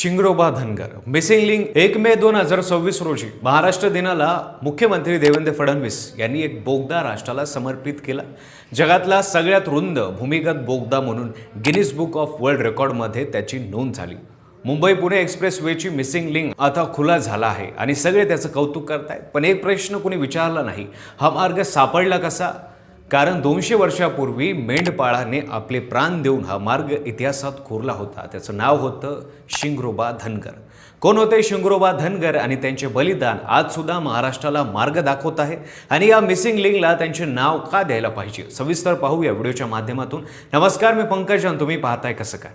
Shingroba Dhangar missing link 1 मे 2026 रोजी महाराष्ट्र दिनाला मुख्यमंत्री देवेंद्र फडणवीस यांनी एक बोगदा राष्ट्राला समर्पित केला। जगातला सगळ्यात रुंद भूमिगत बोगदा म्हणून गिनीज बुक ऑफ वर्ल्ड रेकॉर्डमध्ये त्याची नोंद झाली। मुंबई पुणे एक्सप्रेसवेची मिसिंग लिंक आता खुला झाला आहे आणि सगळे त्याचं कौतुक करतायत। पण एक प्रश्न कोणी विचारला नाही, हा मार्ग सापडला कसा? कारण 200 वर्षापूर्वी मेंढपाळाने आपले प्राण देऊन हा मार्ग इतिहासात कोरला होता। त्याचं नाव होतं शिंगरोबा धनगर। कोण होते शिंगरोबा धनगर आणि त्यांचे बलिदान आज सुद्धा महाराष्ट्राला मार्ग दाखवत आहे आणि या मिसिंग लिंकला त्यांचे नाव का द्यायला पाहिजे सविस्तर पाहू या व्हिडिओच्या माध्यमातून। नमस्कार, मी पंकज आणि तुम्ही पाहताय कसं काय।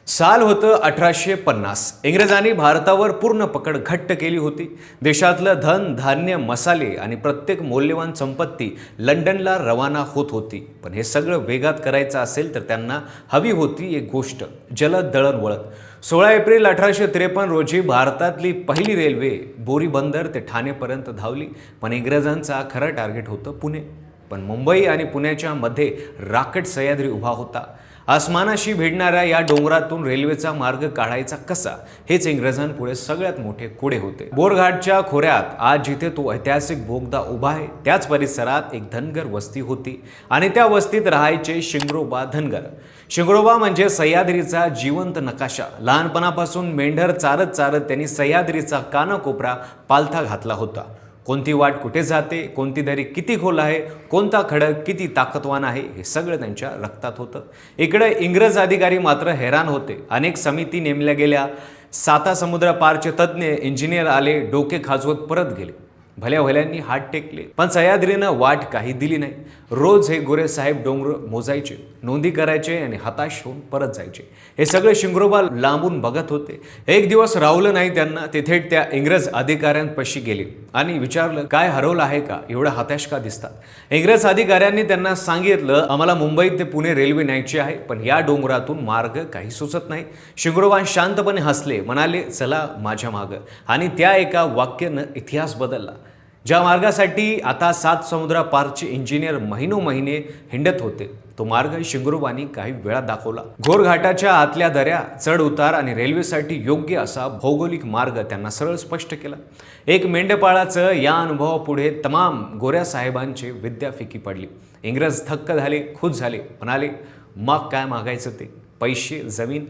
साल होतं 1850। इंग्रजांनी भारतावर पूर्ण पकड घट्ट केली होती। देशातलं धन धान्य मसाले आणि प्रत्येक मौल्यवान संपत्ती लंडनला रवाना होत होती। पण हे सगळं वेगात करायचं असेल तर त्यांना हवी होती एक गोष्ट, जलद दळणवळण। 16 एप्रिल 1853 रोजी भारतातली पहिली रेल्वे बोरी बंदर ते ठाणेपर्यंत धावली। पण इंग्रजांचा खरं टार्गेट होतं पुणे। पण मुंबई आणि पुण्याच्या मध्ये राकेट सह्याद्री उभा होता। आसमानाशी भिडणाऱ्या या डोंगरातून रेल्वेचा मार्ग काढायचा कसा, हेच इंग्रजांपुढे सगळ्यात मोठे कोडे होते। बोरघाटच्या खोऱ्यात आज जिथे तो ऐतिहासिक बोगदा उभा आहे त्याच परिसरात एक धनगर वस्ती होती आणि त्या वस्तीत राहायचे शिंगरोबा धनगर। शिंगरोबा म्हणजे सह्याद्रीचा जिवंत नकाशा। लहानपणापासून मेंढर चारत चारत त्यांनी सह्याद्रीचा कानाकोपरा पालथा घातला होता। कोणती वाट कुठे जाते, कोणती दरी किती खोल आहे, कोणता खडक किती ताकदवान आहे, हे सगळं त्यांच्या रक्तात होतं। इकडे इंग्रज अधिकारी मात्र हैराण होते। अनेक समिती नेमल्या गेल्या, साता समुद्र पारचे तज्ज्ञ इंजिनियर आले, डोके खाजवत परत गेले। भल्या भल्यांनी हात टेकले, पण सह्याद्रीनं वाट काही दिली नाही। रोज हे गोरे साहेब डोंगर मोजायचे, नोंदी करायचे आणि हताश होऊन परत जायचे। हे सगळे शिंगरोबा लांबून बघत होते। एक दिवस रावलं नाही त्यांना, ते थेट त्या इंग्रज अधिकाऱ्यांपाशी गेले आणि विचारलं, काय हरवलं आहे का, एवढा हताश का दिसतात? इंग्रज अधिकाऱ्यांनी त्यांना सांगितलं, आम्हाला मुंबई ते पुणे रेल्वे न्यायची आहे, पण या डोंगरातून मार्ग काही सुचत नाही। शिंगरोबा शांतपणे हसले, म्हणाले, चला माझ्या मागं। आणि त्या एका वाक्यानं इतिहास बदलला। ज्या मार्गासाठी आता 7 समुद्रापारचे इंजिनियर महिने हिंडत होते, तो मार्ग शिंगरोबांनी काही वेळा दाखवला। घोरघाटाच्या आतल्या दऱ्या, चढ उतार आणि रेल्वेसाठी योग्य असा भौगोलिक मार्ग त्यांना सरळ स्पष्ट केला। एक मेंढपाळाचं या अनुभवापुढे तमाम गोऱ्या साहेबांची विद्या फिकी पडली। इंग्रज थक्क झाले, खुश झाले, म्हणाले, मग काय मागायचं ते, पैसे, जमीन,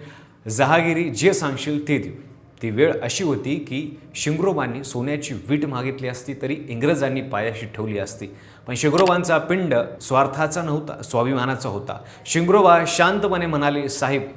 जहागिरी, जे सांगशील ते देऊ। ती वेळ अशी होती की शिंगरोबांनी सोन्याची वीट मागितली असती तरी इंग्रजांनी पायाशी ठेवली असती। पण शिंगरोबांचा पिंड स्वार्थाचा नव्हता, स्वाभिमानाचा होता। शिंगरोबा शांतपणे म्हणाले, साहेब,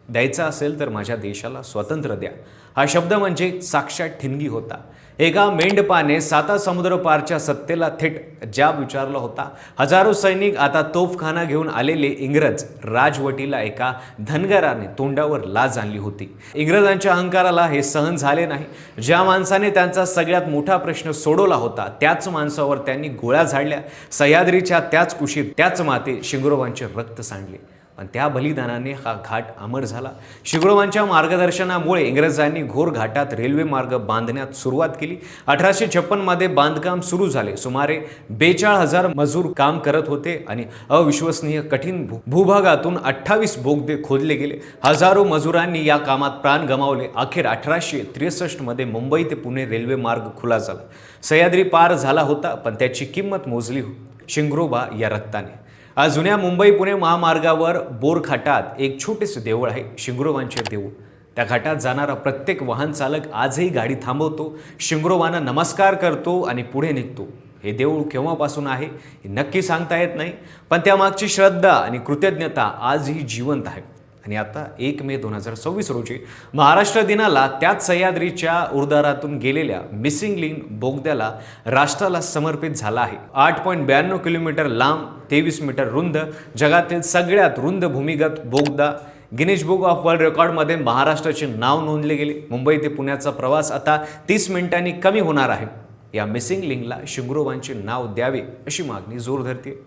द्यायचा असेल तर माझ्या देशाला स्वातंत्र्य द्या। हा शब्द म्हणजे साक्षात ठिणगी होता। एका मेंढपाने साता समुद्र पारच्या सत्तेला थेट जाब विचारला होता। हजारो सैनिक, आता तोफखाना घेऊन आलेले इंग्रज राजवटीला एका धनगराने तोंडावर लाज आणली होती। इंग्रजांच्या अहंकाराला हे सहन झाले नाही। ज्या माणसाने त्यांचा सगळ्यात मोठा प्रश्न सोडवला होता त्याच माणसावर त्यांनी गोळ्या झाडल्या। सह्याद्रीच्या त्याच कुशीत, त्याच मातीत शिंगरोबांचे रक्त सांडले। पण त्या बलिदानाने हा घाट अमर झाला। शिंगरोबांच्या मार्गदर्शनामुळे इंग्रजांनी घोरघाटात रेल्वे मार्ग बांधण्यात सुरुवात केली। 1856 मध्ये बांधकाम सुरू झाले। सुमारे 42,000 मजूर काम करत होते आणि अविश्वसनीय कठीण भूभागातून 28 बोगदे खोदले गेले। हजारो मजुरांनी या कामात प्राण गमावले। अखेर 1863 मध्ये मुंबई ते पुणे रेल्वे मार्ग खुला झाला। सह्याद्री पार झाला होता, पण त्याची किंमत मोजली शिंगरोबा या रक्ताने। आज जुन्या मुंबई पुणे महामार्गावर बोरघाटात एक छोटेसे देऊळ आहे, शिंगरोबांचे देऊळ। त्या घाटात जाणारा प्रत्येक वाहन चालक आजही गाडी थांबवतो, शिंगरोबांना नमस्कार करतो आणि पुढे निघतो। हे देऊळ केव्हापासून आहे हे नक्की सांगता येत नाही, पण त्यामागची श्रद्धा आणि कृतज्ञता आजही जिवंत आहे। आणि आता 1 मे 2026 रोजी महाराष्ट्र दिनाला त्याच सह्याद्रीच्या उर्दारातून गेलेल्या मिसिंग लिंक बोगद्याला राष्ट्राला समर्पित झाला आहे। 8.92 किलोमीटर लांब, 23 मीटर रुंद, जगातील सगळ्यात रुंद भूमिगत बोगदा। गिनीज बुक ऑफ वर्ल्ड रेकॉर्डमध्ये महाराष्ट्राचे नाव नोंदले गेले। मुंबई ते पुण्याचा प्रवास आता 30 मिनिटांनी कमी होणार आहे। या मिसिंग लिंकला शिंगरोबांचे नाव द्यावे अशी मागणी जोर धरते।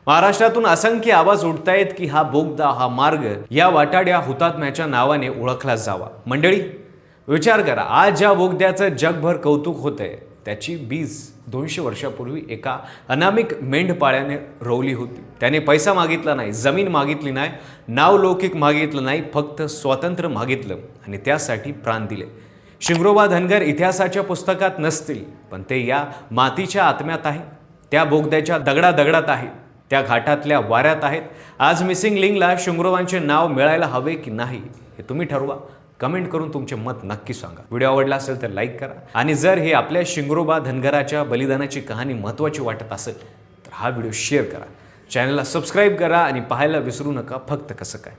महाराष्ट्रातून असंख्य आवाज उठतायत की हा बोगदा, हा मार्ग या वाटाड्या हुतात्म्याच्या नावाने ओळखला जावा। मंडळी, विचार करा, आज ज्या बोगद्याचं जगभर कौतुक होतंय त्याची बीज 200 वर्षापूर्वी एका अनामिक मेंढपाळ्याने रोवली होती. त्याने पैसा मागितला नाही, जमीन मागितली नाही, नावलौकिक मागितलं नाही, फक्त स्वातंत्र्य मागितलं आणि त्यासाठी प्राण दिले. शिंगरोबा धनगर इतिहासाच्या पुस्तकात नसतील, पण ते या मातीच्या आत्म्यात आहे, त्या बोगद्याच्या दगडात आहे, त्या घाटातल्या वाऱ्यात आहेत. आज मिसिंग लिंकला शिंगरोबांचे नाव मिळायला हवे की नाही हे तुम्ही ठरवा. कमेंट करून तुमचे मत नक्की सांगा. व्हिडिओ आवडला असेल तर लाईक करा आणि जर हे आपल्या शिंगरोबा धनगराच्या बलिदानाची कहाणी महत्त्वाची वाटत असेल तर हा व्हिडिओ शेअर करा, चॅनलला सबस्क्राईब करा आणि पाहायला विसरू नका फक्त कसं काय.